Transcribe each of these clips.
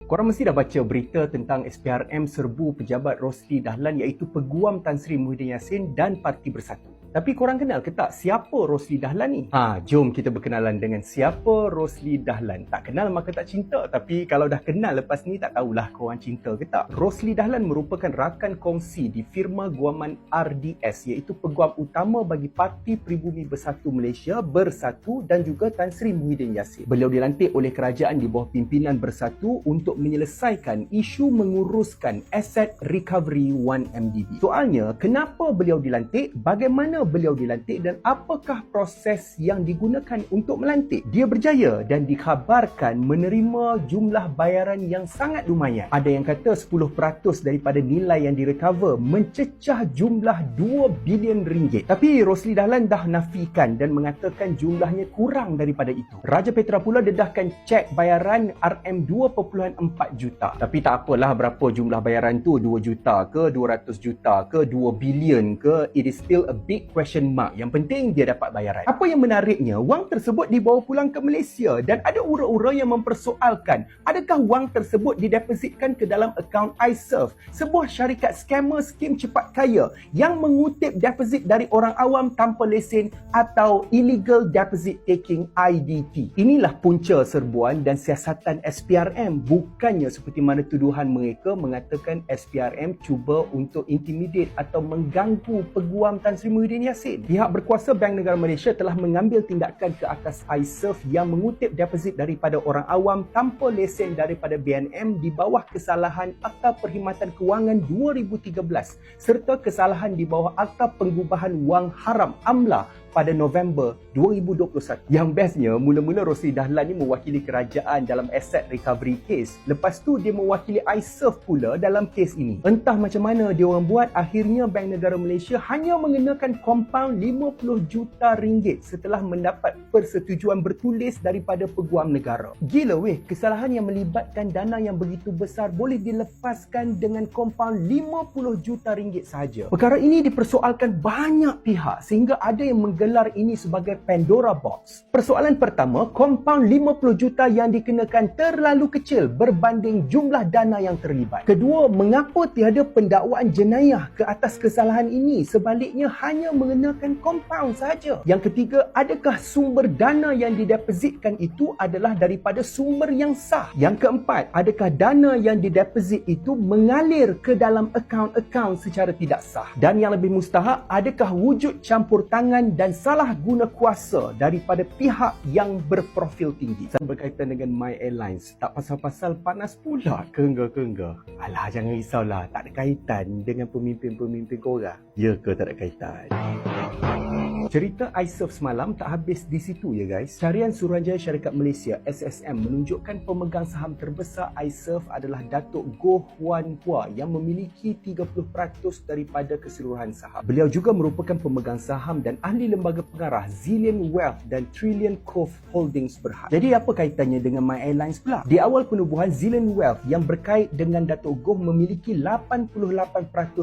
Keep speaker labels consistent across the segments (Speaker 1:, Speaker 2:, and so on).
Speaker 1: Korang mesti dah baca berita tentang SPRM serbu pejabat Rosli Dahlan iaitu Peguam Tan Sri Muhyiddin Yassin dan Parti Bersatu. Tapi korang kenal ke tak siapa Rosli Dahlan ni? Jom kita berkenalan dengan siapa Rosli Dahlan. Tak kenal maka tak cinta, tapi kalau dah kenal lepas ni tak tahulah korang cinta ke tak. Rosli Dahlan merupakan rakan kongsi di firma guaman RDS iaitu peguam utama bagi Parti Pribumi Bersatu Malaysia, Bersatu dan juga Tan Sri Muhyiddin Yassin. Beliau dilantik oleh kerajaan di bawah pimpinan Bersatu untuk menyelesaikan isu menguruskan Asset Recovery 1MDB. Soalnya, kenapa beliau dilantik, bagaimana beliau dilantik dan apakah proses yang digunakan untuk melantik? Dia berjaya dan dikhabarkan menerima jumlah bayaran yang sangat lumayan. Ada yang kata 10% daripada nilai yang direcover mencecah jumlah 2 bilion ringgit. Tapi Rosli Dahlan dah nafikan dan mengatakan jumlahnya kurang daripada itu. Raja Petra pula dedahkan cek bayaran RM2.4 juta. Tapi tak apalah berapa jumlah bayaran tu, 2 juta ke, 200 juta ke, 2 bilion ke, it is still a big question mark. Yang penting dia dapat bayaran. Apa yang menariknya, wang tersebut dibawa pulang ke Malaysia dan ada ura-ura yang mempersoalkan adakah wang tersebut didepositkan ke dalam akaun iSurf, sebuah syarikat scammer skim cepat kaya yang mengutip deposit dari orang awam tanpa lesen atau illegal deposit taking IDT. Inilah punca serbuan dan siasatan SPRM, bukannya seperti mana tuduhan mereka mengatakan SPRM cuba untuk intimidate atau mengganggu peguam Tan Sri Muhyiddin Yassin. Pihak berkuasa Bank Negara Malaysia telah mengambil tindakan ke atas iSurf yang mengutip deposit daripada orang awam tanpa lesen daripada BNM di bawah kesalahan Akta Perkhidmatan Kewangan 2013 serta kesalahan di bawah Akta Pengubahan Wang Haram AMLA pada November 2021. Yang bestnya, mula-mula Rosli Dahlan ni mewakili kerajaan dalam asset recovery case. Lepas tu dia mewakili iSurf pula dalam kes ini. Entah macam mana dia orang buat, akhirnya Bank Negara Malaysia hanya mengenakan kompaun 50 juta ringgit setelah mendapat persetujuan bertulis daripada peguam negara. Gila weh, kesalahan yang melibatkan dana yang begitu besar boleh dilepaskan dengan kompaun 50 juta ringgit sahaja. Perkara ini dipersoalkan banyak pihak sehingga ada yang menggelar ini sebagai Pandora Box. Persoalan pertama, kompaun 50 juta yang dikenakan terlalu kecil berbanding jumlah dana yang terlibat. Kedua, mengapa tiada pendakwaan jenayah ke atas kesalahan ini, sebaliknya hanya mengenakan kompaun sahaja. Yang ketiga, adakah sumber dana yang didepositkan itu adalah daripada sumber yang sah? Yang keempat, adakah dana yang dideposit itu mengalir ke dalam akaun-akaun secara tidak sah? Dan yang lebih mustahak, adakah wujud campur tangan dan salah guna kuasa daripada pihak yang berprofil tinggi? Berkaitan dengan My Airlines, tak pasal-pasal panas pula kengga-kengga. Alah, jangan risaulah, tak ada kaitan dengan pemimpin-pemimpin korang. Ya ke tak ada kaitan? Cerita iSurf semalam tak habis di situ ya guys. Carian Suruhanjaya Syarikat Malaysia SSM menunjukkan pemegang saham terbesar iSurf adalah Datuk Goh Huan Hua yang memiliki 30% daripada keseluruhan saham. Beliau juga merupakan pemegang saham dan ahli lembaga pengarah Zillion Wealth dan Trillion Cove Holdings Berhad. Jadi apa kaitannya dengan My Airlines pula? Di awal penubuhan, Zillion Wealth yang berkait dengan Datuk Goh memiliki 88%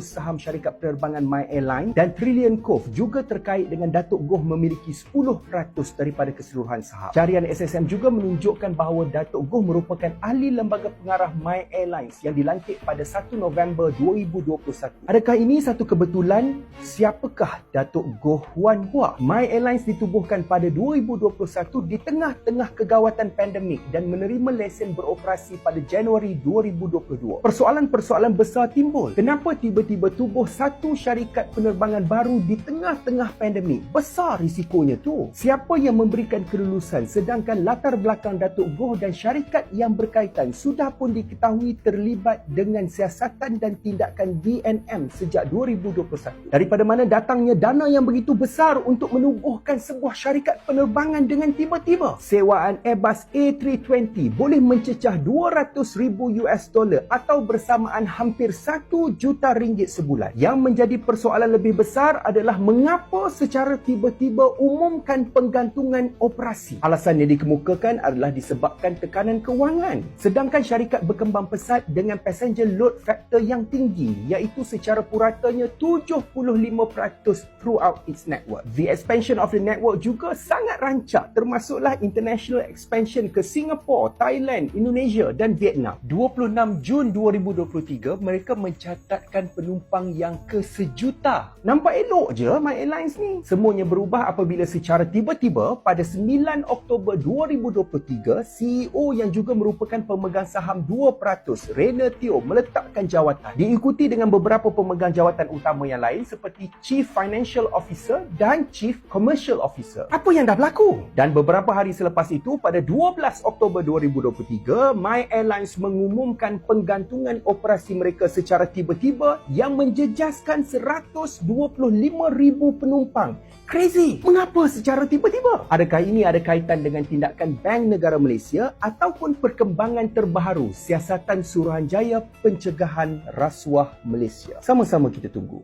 Speaker 1: saham syarikat penerbangan My Airlines dan Trillion Cove juga terkait dengan Datuk Goh memiliki 10% daripada keseluruhan saham. Carian SSM juga menunjukkan bahawa Datuk Goh merupakan ahli lembaga pengarah My Airlines yang dilantik pada 1 November 2021. Adakah ini satu kebetulan? Siapakah Datuk Goh Huan Hua? My Airlines ditubuhkan pada 2021 di tengah-tengah kegawatan pandemik dan menerima lesen beroperasi pada Januari 2022. Persoalan-persoalan besar timbul. Kenapa tiba-tiba tubuh satu syarikat penerbangan baru di tengah-tengah pandemik? Besar risikonya tu. Siapa yang memberikan kelulusan sedangkan latar belakang Datuk Goh dan syarikat yang berkaitan sudah pun diketahui terlibat dengan siasatan dan tindakan BNM sejak 2021. Daripada mana datangnya dana yang begitu besar untuk menubuhkan sebuah syarikat penerbangan dengan tiba-tiba? Sewaan Airbus A320 boleh mencecah $200,000 atau bersamaan hampir 1 juta ringgit sebulan. Yang menjadi persoalan lebih besar adalah mengapa secara secara tiba-tiba umumkan penggantungan operasi. Alasan yang dikemukakan adalah disebabkan tekanan kewangan. Sedangkan syarikat berkembang pesat dengan passenger load factor yang tinggi, iaitu secara puratanya 75% throughout its network. The expansion of the network juga sangat rancak, termasuklah international expansion ke Singapura, Thailand, Indonesia dan Vietnam. 26 Jun 2023, mereka mencatatkan penumpang yang ke-1,000,000. Nampak elok je My Airlines ni. Semuanya berubah apabila secara tiba-tiba pada 9 Oktober 2023, CEO yang juga merupakan pemegang saham 2%, Rena Teo, meletakkan jawatan. Diikuti dengan beberapa pemegang jawatan utama yang lain seperti Chief Financial Officer dan Chief Commercial Officer. Apa yang dah berlaku? Dan beberapa hari selepas itu, pada 12 Oktober 2023, My Airlines mengumumkan penggantungan operasi mereka secara tiba-tiba yang menjejaskan 125,000 penumpang. Crazy! Mengapa secara tiba-tiba? Adakah ini ada kaitan dengan tindakan Bank Negara Malaysia ataupun perkembangan terbaru Siasatan Suruhanjaya Pencegahan Rasuah Malaysia? Sama-sama kita tunggu.